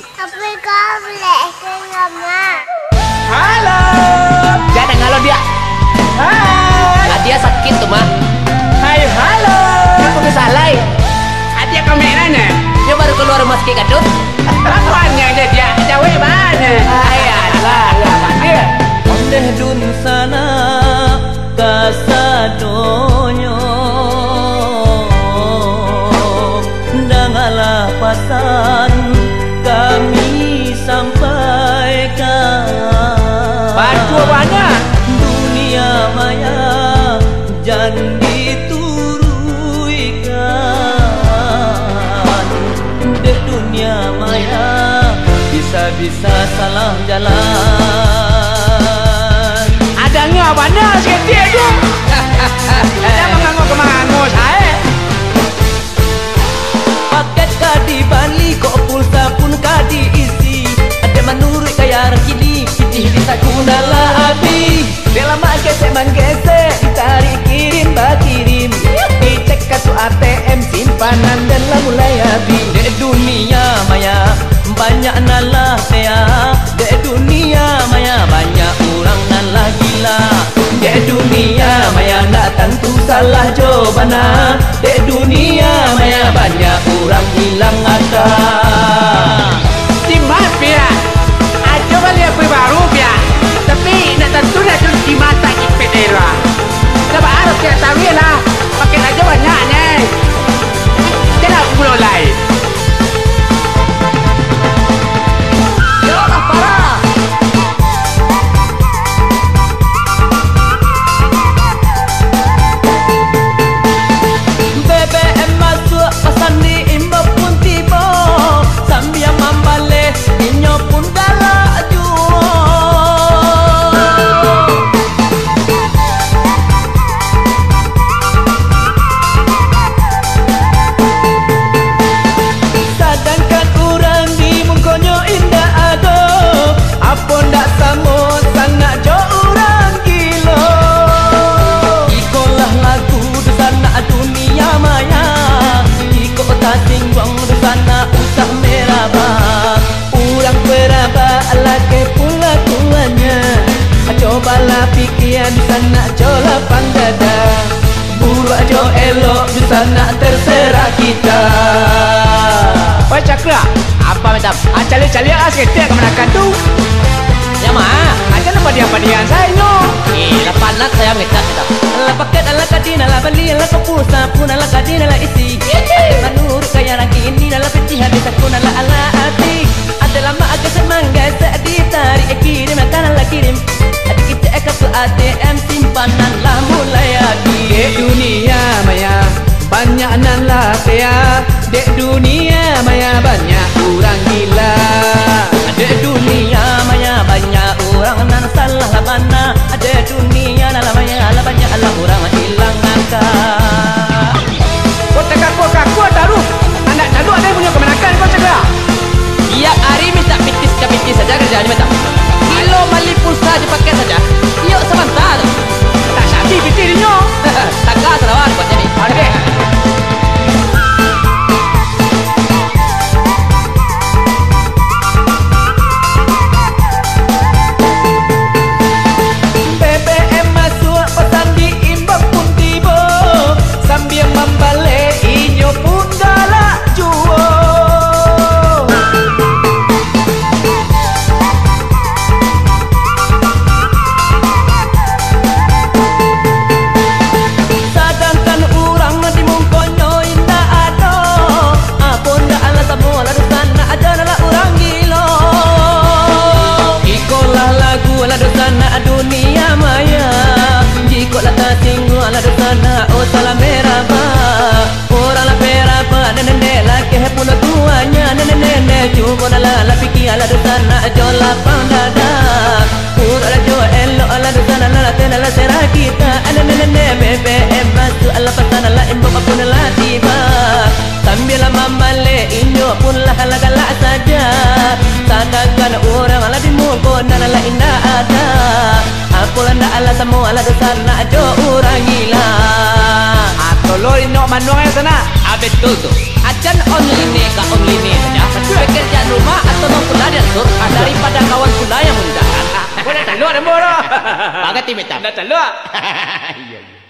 Tapi kau boleh ke Mak? Halo. Jangan ngalo dia. Hai. Dia sakit tuh mah. Hai, halo. Aku salah. Dia kameranya. Dia baru keluar rumah sakit kadut. Apanya dia cewek mana? Ayalah, ya dia. Ondeh dun sana kasadonyo dangalah pasan kami sampaikan. Batu banyak. Dunia maya jangan dituruikan. Dek dunia maya bisa-bisa salah jalan. Adanya banyak sikit tu. Dia mengangguk kemangus saya. Paket kadi Bali kok pulsa pun kadi isi. Ada menurut kaya kini kitih bisa kunala api. Bela mak gesek manggesek ditarik kirim bakirim. Dicek kartu ATM simpanan dan lah mulai habis. Dek dunia maya banyak nalah saya. Dek dunia maya banyak orang nalah gila. Dek dunia maya nak tentu salah jawabana. Dek dunia maya banyak orang hilang akal. Timas pia. Aja balik apa baru pia. Tapi nak tentu nak di mata kita. Sebab harus kita tahu lah. Pakai aja banyaknya. Jangan pulau lain. Yolah parah. BBM masuk pesan di imbau pun tiba. Sambil membalik inyo pun galak jual. Sedangkan orang di mungkonyo indah ada. Apa ndak sama sangat jo orang gila. Ikolah lagu di sana dunia maya. Iko tak singgung di sana usah meraba. Orang beraba lagi pula tuanya. Cobalah fikir di sana jo lapang dada. Buruh jo elok di sana terserah kita. Wah cakra. Apa macam? Cali-cali sikit ke mana tu? Ya mah. Macam apa dia saya no? Lepas nak saya ngecak kita. Ala paket ala kadina ala beli ala kapulsa pun ala kadina ala isi. Ada menurut kaya lagi ini ala peci habis aku ala ala hati. Ada lama agak semangga ditarik kirim akan ala kirim. Ada kita kartu ATM simpanan lah mulai habis. Dek dunia maya banyak nan lah saya. Dek dunia maya banyak orang gila. Ada dunia maya banyak orang nan salah lah mana. Ada dunia lah maya lah banyak lah orang hilang akal. Kau cakap kau taruh. Anak taruh ada yang punya kemenakan kau cakap. Tiap hari minta pitis saja kerjaan minta. Kilo mali pulsa dipakai saja. Yuk sebentar. Tak sabi pitirnya. Takkan serawan buat jadi. Okey. BBM masuk pesan di inbox pun tiba. Sambil membalik inyo pun galak jual. Sedangkan orang di mungkonyo indah ada. Apa ndak ala semua lalu sana ada nala orang gila. Ikolah lagu ala dosana dunia maya. Jikolah tersinggung ala dosana oh salah meraba. Orang la peraba nenek laki pula tuanya nenek cuba ala fikir ala dosana jo lapang dada. Orang jo elok ala dosana la tenala serah kita. Nenek BBM masuk ala pesan ala imbau pun la tiba. Sambil membalik inyo pun lah galak saja. Sedangkan orang ala di muka dan ala indah ada. Aku landa ala semua ala dosa nak jo orang gila. Tolong inok manuang yang sana. Betul tu. Ajan online ka online saja. Pekerjaan rumah tolong pula dia sur daripada kawan pula yang mendahan. Kau dah telur dah, Moro. Bagai timit tak. Dah telur. Iya, iya.